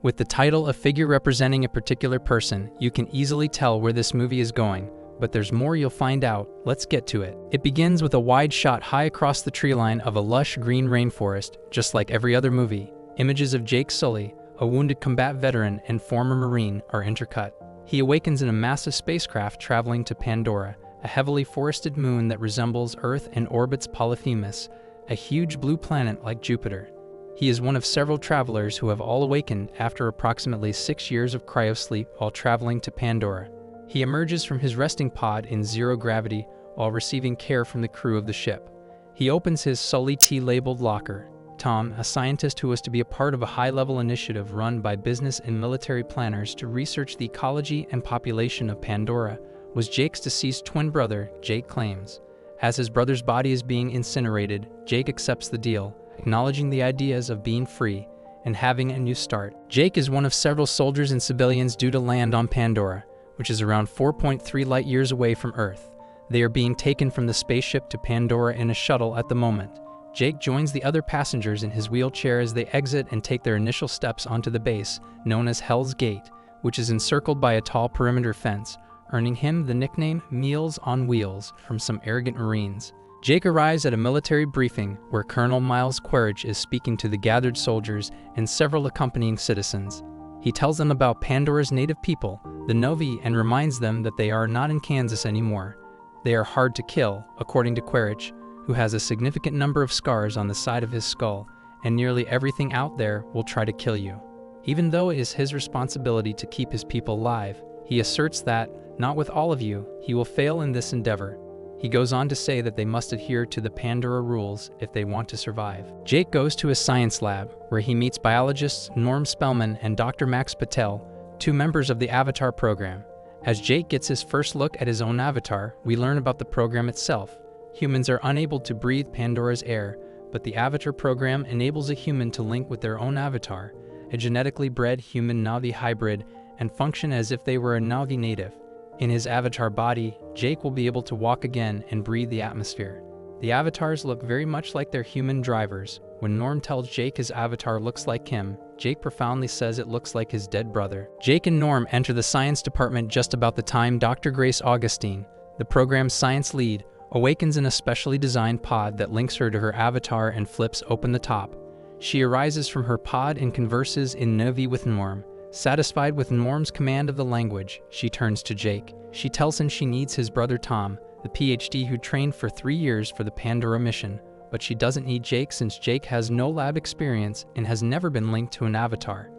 With the title a figure representing a particular person, you can easily tell where this movie is going, but there's more you'll find out. Let's get to it. It begins with a wide shot high across the tree line of a lush green rainforest, just like every other movie. Images of Jake Sully, a wounded combat veteran and former Marine, are intercut. He awakens in a massive spacecraft traveling to Pandora, a heavily forested moon that resembles Earth and orbits Polyphemus, a huge blue planet like Jupiter. He is one of several travelers who have all awakened after approximately 6 years of cryosleep while traveling to Pandora. He emerges from his resting pod in zero gravity while receiving care from the crew of the ship. He opens his Sully T-labeled locker. Tom, a scientist who was to be a part of a high-level initiative run by business and military planners to research the ecology and population of Pandora, was Jake's deceased twin brother, Jake claims. As his brother's body is being incinerated, Jake accepts the deal, acknowledging the ideas of being free and having a new start. Jake is one of several soldiers and civilians due to land on Pandora, which is around 4.3 light years away from Earth. They are being taken from the spaceship to Pandora in a shuttle at the moment. Jake joins the other passengers in his wheelchair as they exit and take their initial steps onto the base, known as Hell's Gate, which is encircled by a tall perimeter fence, earning him the nickname Meals on Wheels from some arrogant Marines. Jake arrives at a military briefing where Colonel Miles Quaritch is speaking to the gathered soldiers and several accompanying citizens. He tells them about Pandora's native people, the Novi, and reminds them that they are not in Kansas anymore. They are hard to kill, according to Quaritch, who has a significant number of scars on the side of his skull, and nearly everything out there will try to kill you. Even though it is his responsibility to keep his people alive, he asserts that, not with all of you, he will fail in this endeavor. He goes on to say that they must adhere to the Pandora rules if they want to survive. Jake goes to his science lab, where he meets biologists Norm Spellman and Dr. Max Patel, two members of the Avatar program. As Jake gets his first look at his own avatar, we learn about the program itself. Humans are unable to breathe Pandora's air, but the Avatar program enables a human to link with their own avatar, a genetically bred human-Navi hybrid, and function as if they were a Navi native. In his avatar body, Jake will be able to walk again and breathe the atmosphere. The avatars look very much like their human drivers. When Norm tells Jake his avatar looks like him, Jake profoundly says it looks like his dead brother. Jake and Norm enter the science department just about the time Dr. Grace Augustine, the program's science lead, awakens in a specially designed pod that links her to her avatar and flips open the top. She arises from her pod and converses in Novi with Norm. Satisfied with Norm's command of the language, she turns to Jake. She tells him she needs his brother Tom, the PhD who trained for 3 years for the Pandora mission, but she doesn't need Jake since Jake has no lab experience and has never been linked to an avatar.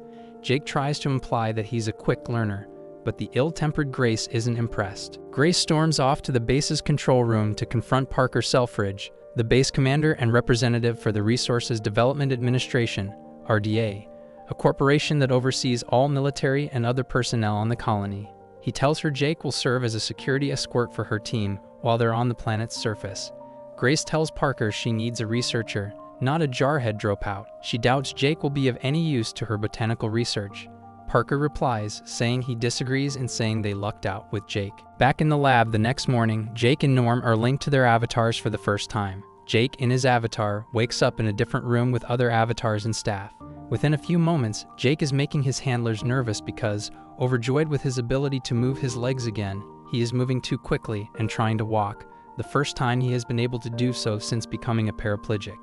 Jake tries to imply that he's a quick learner, but the ill-tempered Grace isn't impressed. Grace storms off to the base's control room to confront Parker Selfridge, the base commander and representative for the Resources Development Administration, RDA, a corporation that oversees all military and other personnel on the colony. He tells her Jake will serve as a security escort for her team while they're on the planet's surface. Grace tells Parker she needs a researcher, not a jarhead dropout. She doubts Jake will be of any use to her botanical research. Parker replies, saying he disagrees and saying they lucked out with Jake. Back in the lab the next morning, Jake and Norm are linked to their avatars for the first time. Jake, in his avatar, wakes up in a different room with other avatars and staff. Within a few moments, Jake is making his handlers nervous because, overjoyed with his ability to move his legs again, he is moving too quickly and trying to walk, the first time he has been able to do so since becoming a paraplegic.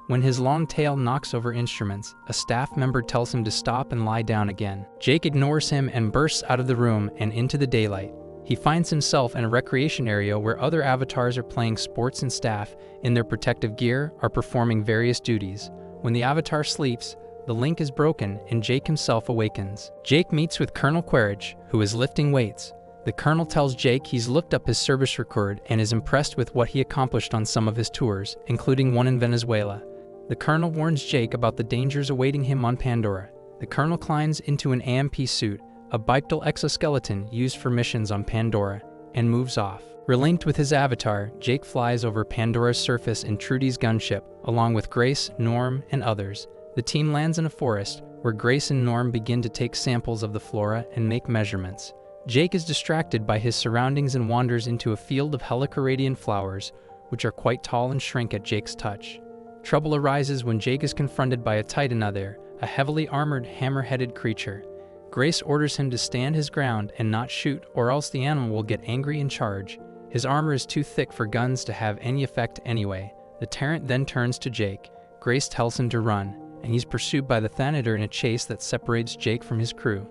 When his long tail knocks over instruments, a staff member tells him to stop and lie down again. Jake ignores him and bursts out of the room and into the daylight. He finds himself in a recreation area where other avatars are playing sports and staff, in their protective gear, are performing various duties. When the avatar sleeps, the link is broken and Jake himself awakens. Jake meets with Colonel Quaritch, who is lifting weights. The Colonel tells Jake he's looked up his service record and is impressed with what he accomplished on some of his tours, including one in Venezuela. The Colonel warns Jake about the dangers awaiting him on Pandora. The Colonel climbs into an AMP suit, a bipedal exoskeleton used for missions on Pandora, and moves off. Relinked with his avatar, Jake flies over Pandora's surface in Trudy's gunship, along with Grace, Norm, and others. The team lands in a forest, where Grace and Norm begin to take samples of the flora and make measurements. Jake is distracted by his surroundings and wanders into a field of helicaradian flowers, which are quite tall and shrink at Jake's touch. Trouble arises when Jake is confronted by a Titanother, a heavily armored, hammer-headed creature. Grace orders him to stand his ground and not shoot, or else the animal will get angry and charge. His armor is too thick for guns to have any effect anyway. The tyrant then turns to Jake. Grace tells him to run, and he's pursued by the Thanator in a chase that separates Jake from his crew.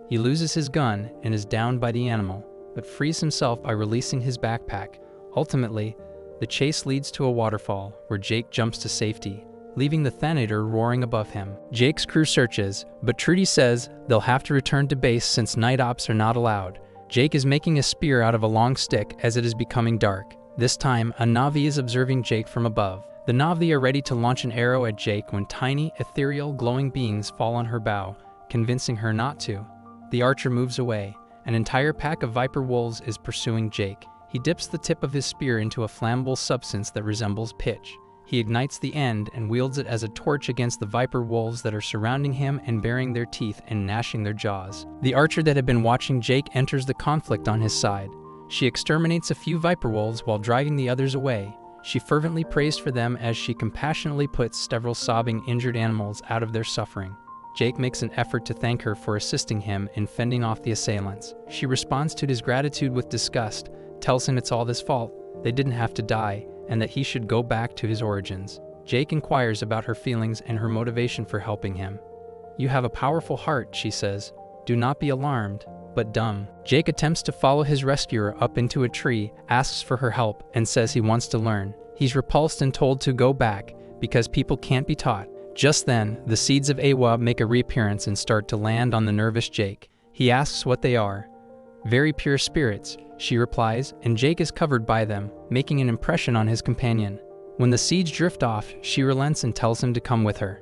He loses his gun and is downed by the animal, but frees himself by releasing his backpack. Ultimately, the chase leads to a waterfall, where Jake jumps to safety, leaving the Thanator roaring above him. Jake's crew searches, but Trudy says they'll have to return to base since night ops are not allowed. Jake is making a spear out of a long stick as it is becoming dark. This time, a Na'vi is observing Jake from above. The Na'vi are ready to launch an arrow at Jake when tiny, ethereal, glowing beings fall on her bow, convincing her not to. The archer moves away. An entire pack of viper wolves is pursuing Jake. He dips the tip of his spear into a flammable substance that resembles pitch. He ignites the end and wields it as a torch against the viper wolves that are surrounding him and baring their teeth and gnashing their jaws. The archer that had been watching Jake enters the conflict on his side. She exterminates a few viper wolves while driving the others away. She fervently prays for them as she compassionately puts several sobbing, injured animals out of their suffering. Jake makes an effort to thank her for assisting him in fending off the assailants. She responds to his gratitude with disgust, tells him it's all his fault, they didn't have to die, and that he should go back to his origins. Jake inquires about her feelings and her motivation for helping him. "You have a powerful heart," she says. "Do not be alarmed, but dumb." Jake attempts to follow his rescuer up into a tree, asks for her help, and says he wants to learn. He's repulsed and told to go back, because people can't be taught. Just then, the seeds of Awa make a reappearance and start to land on the nervous Jake. He asks what they are. "Very pure spirits," she replies, and Jake is covered by them, making an impression on his companion. When the seeds drift off, she relents and tells him to come with her.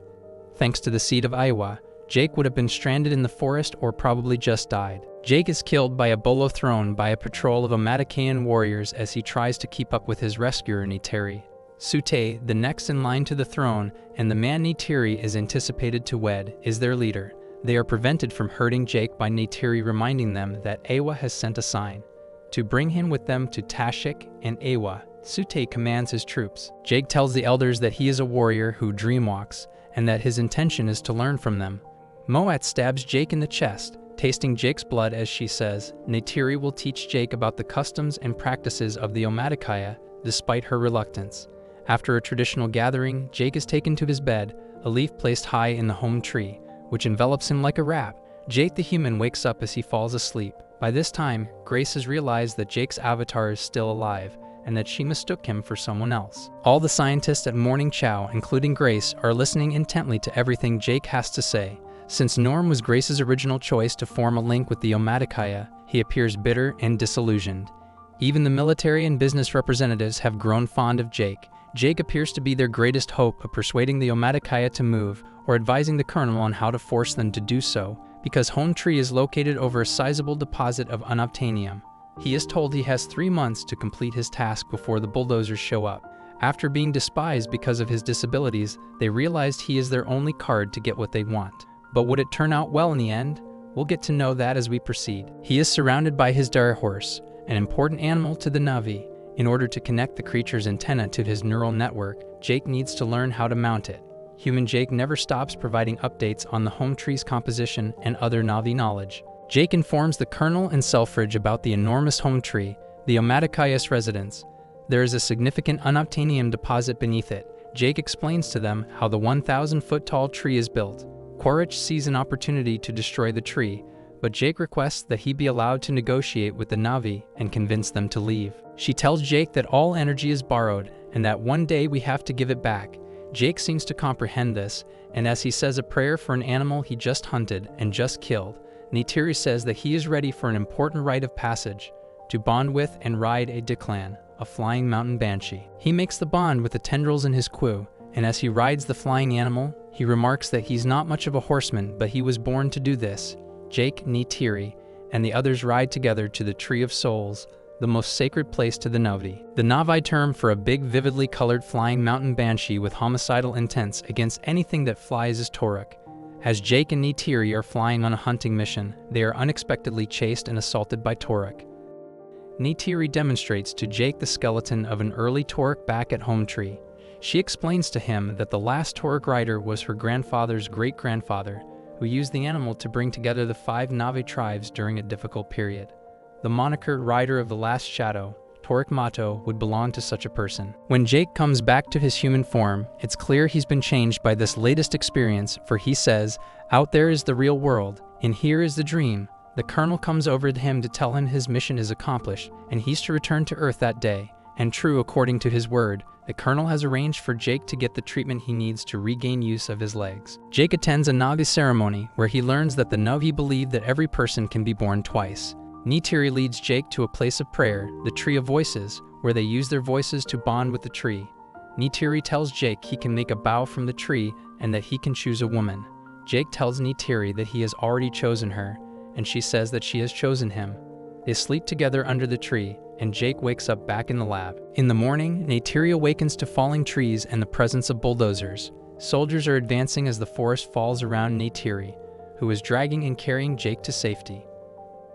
Thanks to the seed of Iowa, Jake would have been stranded in the forest or probably just died. Jake is killed by a bolo thrown by a patrol of Amatakean warriors as he tries to keep up with his rescuer Neytiri. Sute, the next in line to the throne, and the man Neytiri is anticipated to wed, is their leader. They are prevented from hurting Jake by Neytiri reminding them that Awa has sent a sign to bring him with them to Tashik and Awa. Sute commands his troops. Jake tells the elders that he is a warrior who dreamwalks, and that his intention is to learn from them. Moat stabs Jake in the chest, tasting Jake's blood as she says Neytiri will teach Jake about the customs and practices of the Omaticaya, despite her reluctance. After a traditional gathering, Jake is taken to his bed, a leaf placed high in the home tree, which envelops him like a wrap. Jake the human wakes up as he falls asleep. By this time, Grace has realized that Jake's avatar is still alive, and that she mistook him for someone else. All the scientists at Morning Chow, including Grace, are listening intently to everything Jake has to say. Since Norm was Grace's original choice to form a link with the Omaticaya, he appears bitter and disillusioned. Even the military and business representatives have grown fond of Jake. Jake appears to be their greatest hope of persuading the Omaticaya to move, or advising the colonel on how to force them to do so, because Home Tree is located over a sizable deposit of unobtainium. He is told he has 3 months to complete his task before the bulldozers show up. After being despised because of his disabilities, they realized he is their only card to get what they want. But would it turn out well in the end? We'll get to know that as we proceed. He is surrounded by his dire horse, an important animal to the Na'vi. In order to connect the creature's antenna to his neural network, Jake needs to learn how to mount it. Human Jake never stops providing updates on the home tree's composition and other Na'vi knowledge. Jake informs the colonel and Selfridge about the enormous home tree, the Omatikaya's residence. There is a significant unobtainium deposit beneath it. Jake explains to them how the 1,000-foot-tall tree is built. Quaritch sees an opportunity to destroy the tree, but Jake requests that he be allowed to negotiate with the Na'vi and convince them to leave. She tells Jake that all energy is borrowed and that one day we have to give it back. Jake seems to comprehend this, and as he says a prayer for an animal he just hunted and just killed, Neytiri says that he is ready for an important rite of passage, to bond with and ride a Diklan, a flying mountain banshee. He makes the bond with the tendrils in his queue, and as he rides the flying animal, he remarks that he's not much of a horseman, but he was born to do this. Jake, Neytiri, and the others ride together to the Tree of Souls, the most sacred place to the Na'vi. The Na'vi term for a big, vividly colored flying mountain banshee with homicidal intents against anything that flies is Toruk. As Jake and Neytiri are flying on a hunting mission, they are unexpectedly chased and assaulted by Toruk. Neytiri demonstrates to Jake the skeleton of an early Toruk back at Home Tree. She explains to him that the last Toruk rider was her grandfather's great-grandfather, who used the animal to bring together the 5 Na'vi tribes during a difficult period. The moniker Rider of the Last Shadow, Toruk Mato, would belong to such a person. When Jake comes back to his human form, it's clear he's been changed by this latest experience, for he says, "Out there is the real world, and here is the dream." The Colonel comes over to him to tell him his mission is accomplished, and he's to return to Earth that day. And true according to his word, the Colonel has arranged for Jake to get the treatment he needs to regain use of his legs. Jake attends a Na'vi ceremony where he learns that the Na'vi believe that every person can be born twice. Neytiri leads Jake to a place of prayer, the Tree of Voices, where they use their voices to bond with the tree. Neytiri tells Jake he can make a bow from the tree and that he can choose a woman. Jake tells Neytiri that he has already chosen her, and she says that she has chosen him. They sleep together under the tree, and Jake wakes up back in the lab. In the morning, Neytiri awakens to falling trees and the presence of bulldozers. Soldiers are advancing as the forest falls around Neytiri, who is dragging and carrying Jake to safety.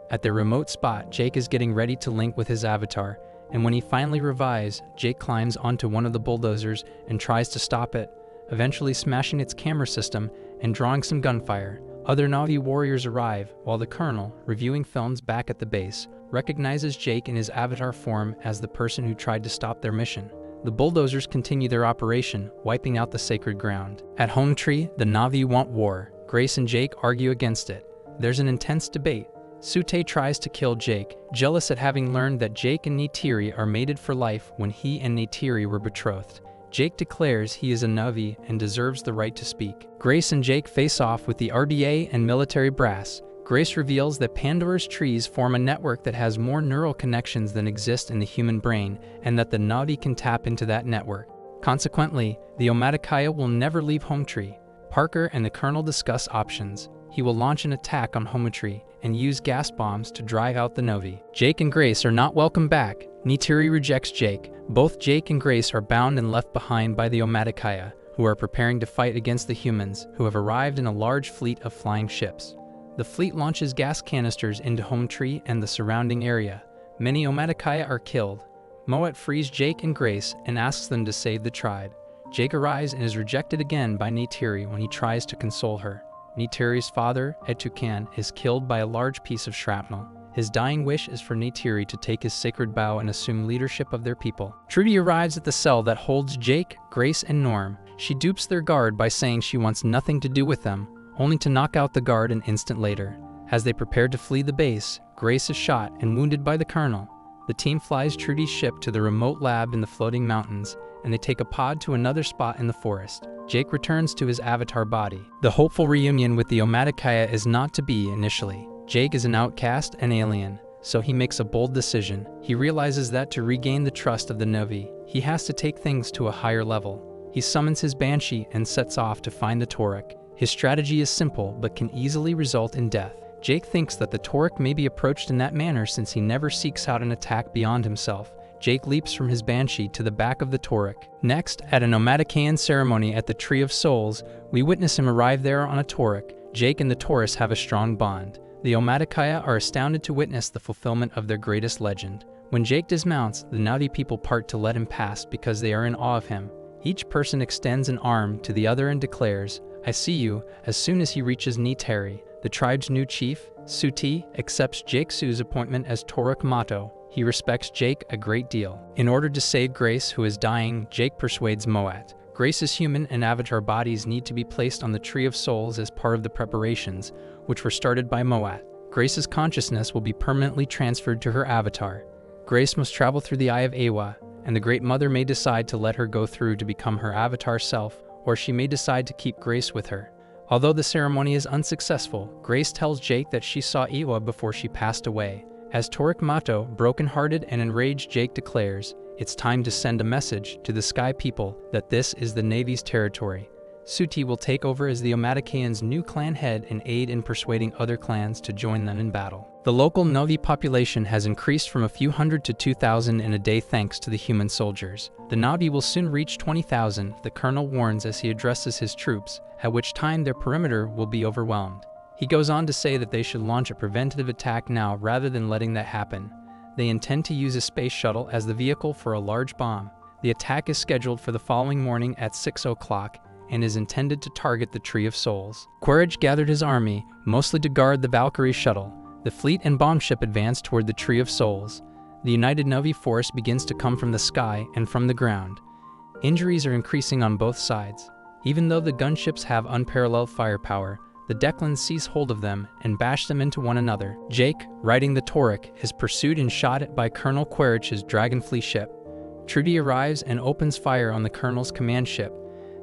At their remote spot, Jake is getting ready to link with his avatar, and when he finally revives, Jake climbs onto one of the bulldozers and tries to stop it, eventually smashing its camera system and drawing some gunfire. Other Na'vi warriors arrive, while the Colonel, reviewing films back at the base, recognizes Jake in his avatar form as the person who tried to stop their mission. The bulldozers continue their operation, wiping out the sacred ground. At Home Tree, the Na'vi want war. Grace and Jake argue against it. There's an intense debate. Sute tries to kill Jake, jealous at having learned that Jake and Neytiri are mated for life when he and Neytiri were betrothed. Jake declares he is a Na'vi and deserves the right to speak. Grace and Jake face off with the RDA and military brass. Grace reveals that Pandora's trees form a network that has more neural connections than exist in the human brain, and that the Na'vi can tap into that network. Consequently, the Omaticaya will never leave Home Tree. Parker and the Colonel discuss options. He will launch an attack on Home Tree and use gas bombs to drive out the Na'vi. Jake and Grace are not welcome back. Neytiri rejects Jake. Both Jake and Grace are bound and left behind by the Omaticaya, who are preparing to fight against the humans, who have arrived in a large fleet of flying ships. The fleet launches gas canisters into Home Tree and the surrounding area. Many Omaticaya are killed. Moet frees Jake and Grace and asks them to save the tribe. Jake arrives and is rejected again by Neytiri when he tries to console her. Neytiri's father, Etukan, is killed by a large piece of shrapnel. His dying wish is for Neytiri to take his sacred bow and assume leadership of their people. Trudy arrives at the cell that holds Jake, Grace, and Norm. She dupes their guard by saying she wants nothing to do with them, only to knock out the guard an instant later. As they prepare to flee the base, Grace is shot and wounded by the Colonel. The team flies Trudy's ship to the remote lab in the floating mountains, and they take a pod to another spot in the forest. Jake returns to his avatar body. The hopeful reunion with the Omaticaya is not to be initially. Jake is an outcast and alien, so he makes a bold decision. He realizes that to regain the trust of the Na'vi, he has to take things to a higher level. He summons his Banshee and sets off to find the Toruk. His strategy is simple, but can easily result in death. Jake thinks that the Toruk may be approached in that manner since he never seeks out an attack beyond himself. Jake leaps from his Banshee to the back of the Toruk. Next, at an Omaticayan ceremony at the Tree of Souls, we witness him arrive there on a Toruk. Jake and the Taurus have a strong bond. The Omaticaya are astounded to witness the fulfillment of their greatest legend. When Jake dismounts, the Na'vi people part to let him pass because they are in awe of him. Each person extends an arm to the other and declares, "I see you," as soon as he reaches Neytiri. The tribe's new chief, Suti, accepts Jake Su's appointment as Toruk Mato. He respects Jake a great deal. In order to save Grace, who is dying, Jake persuades Moet. Grace's human and avatar bodies need to be placed on the Tree of Souls as part of the preparations, which were started by Moet. Grace's consciousness will be permanently transferred to her avatar. Grace must travel through the Eye of Awa, and the Great Mother may decide to let her go through to become her avatar self, or she may decide to keep Grace with her. Although the ceremony is unsuccessful, Grace tells Jake that she saw Awa before she passed away. As Toruk Mato, broken-hearted and enraged, Jake declares, "It's time to send a message to the Sky people that this is the Navy's territory." Suti will take over as the Omaticayan's new clan head and aid in persuading other clans to join them in battle. The local Na'vi population has increased from a few hundred to 2,000 in a day thanks to the human soldiers. The Na'vi will soon reach 20,000, the colonel warns as he addresses his troops, at which time their perimeter will be overwhelmed. He goes on to say that they should launch a preventative attack now rather than letting that happen. They intend to use a space shuttle as the vehicle for a large bomb. The attack is scheduled for the following morning at 6 o'clock and is intended to target the Tree of Souls. Quaritch gathered his army, mostly to guard the Valkyrie shuttle. The fleet and bomb ship advance toward the Tree of Souls. The United Navy force begins to come from the sky and from the ground. Injuries are increasing on both sides. Even though the gunships have unparalleled firepower, the Declans seize hold of them and bash them into one another. Jake, riding the Tauric, is pursued and shot at by Colonel Quaritch's Dragonfly ship. Trudy arrives and opens fire on the Colonel's command ship.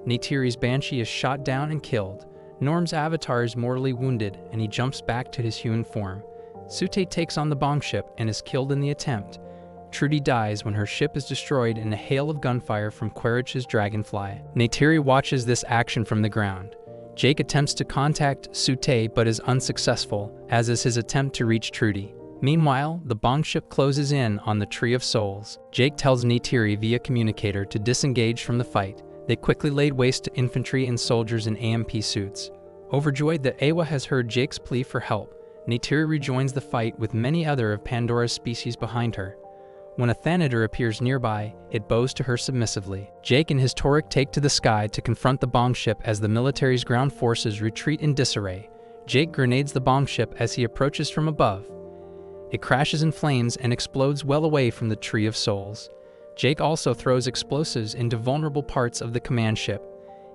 Neytiri's Banshee is shot down and killed. Norm's avatar is mortally wounded, and he jumps back to his human form. Sute takes on the bomb ship and is killed in the attempt. Trudy dies when her ship is destroyed in a hail of gunfire from Quaritch's Dragonfly. Neytiri watches this action from the ground. Jake attempts to contact Sute but is unsuccessful, as is his attempt to reach Trudy. Meanwhile, the bomb ship closes in on the Tree of Souls. Jake tells Neytiri via communicator to disengage from the fight. They quickly laid waste to infantry and soldiers in AMP suits. Overjoyed that Awa has heard Jake's plea for help, Neytiri rejoins the fight with many other of Pandora's species behind her. When a Thanator appears nearby, it bows to her submissively. Jake and his Tauric take to the sky to confront the bomb ship as the military's ground forces retreat in disarray. Jake grenades the bomb ship as he approaches from above. It crashes in flames and explodes well away from the Tree of Souls. Jake also throws explosives into vulnerable parts of the command ship.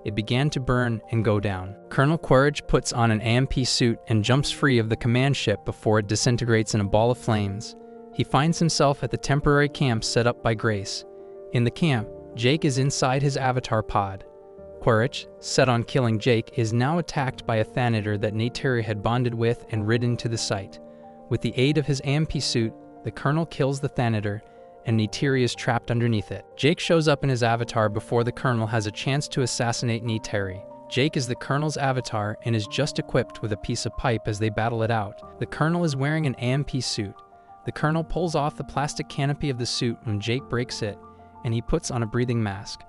It began to burn and go down. Colonel Quaritch puts on an AMP suit and jumps free of the command ship before it disintegrates in a ball of flames. He finds himself at the temporary camp set up by Grace. In the camp, Jake is inside his avatar pod. Quaritch, set on killing Jake, is now attacked by a Thanator that Neytiri had bonded with and ridden to the site. With the aid of his AMP suit, the Colonel kills the Thanator, and Neytiri is trapped underneath it. Jake shows up in his avatar before the Colonel has a chance to assassinate Neytiri. Jake is the Colonel's avatar and is just equipped with a piece of pipe as they battle it out. The Colonel is wearing an AMP suit. The Colonel pulls off the plastic canopy of the suit when Jake breaks it, and he puts on a breathing mask.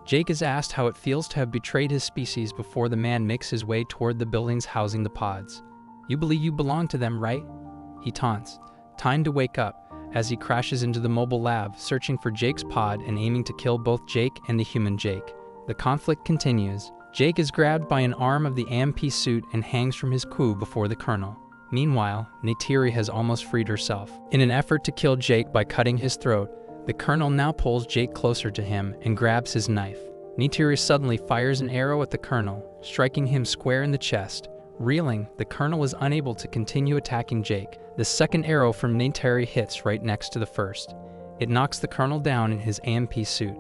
Jake is asked how it feels to have betrayed his species before the man makes his way toward the buildings housing the pods. "You believe you belong to them, right?" he taunts. Time to wake up, as he crashes into the mobile lab, searching for Jake's pod and aiming to kill both Jake and the human Jake. The conflict continues. Jake is grabbed by an arm of the AMP suit and hangs from his coup before the Colonel. Meanwhile, Neytiri has almost freed herself. In an effort to kill Jake by cutting his throat, the Colonel now pulls Jake closer to him and grabs his knife. Neytiri suddenly fires an arrow at the Colonel, striking him square in the chest. Reeling, the Colonel is unable to continue attacking Jake. The second arrow from Neytiri hits right next to the first. It knocks the Colonel down in his AMP suit.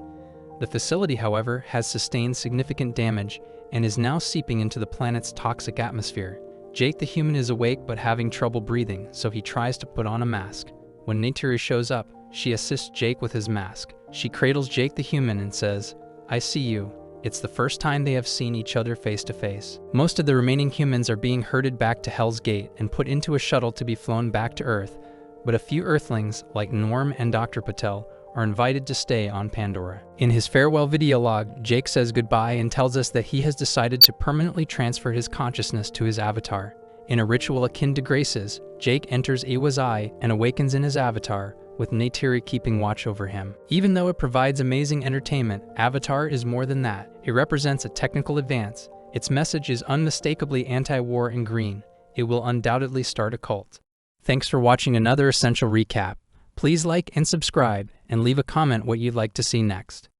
The facility, however, has sustained significant damage and is now seeping into the planet's toxic atmosphere. Jake the human is awake but having trouble breathing, so he tries to put on a mask. When Neytiri shows up, she assists Jake with his mask. She cradles Jake the human and says, "I see you." It's the first time they have seen each other face to face. Most of the remaining humans are being herded back to Hell's Gate and put into a shuttle to be flown back to Earth, but a few Earthlings, like Norm and Dr. Patel, are invited to stay on Pandora. In his farewell video log, Jake says goodbye and tells us that he has decided to permanently transfer his consciousness to his avatar. In a ritual akin to Grace's, Jake enters Awa's eye and awakens in his avatar, with Neytiri keeping watch over him. Even though it provides amazing entertainment, Avatar is more than that. It represents a technical advance. Its message is unmistakably anti-war and green. It will undoubtedly start a cult. Thanks for watching another Essential Recap. Please like and subscribe, and leave a comment what you'd like to see next.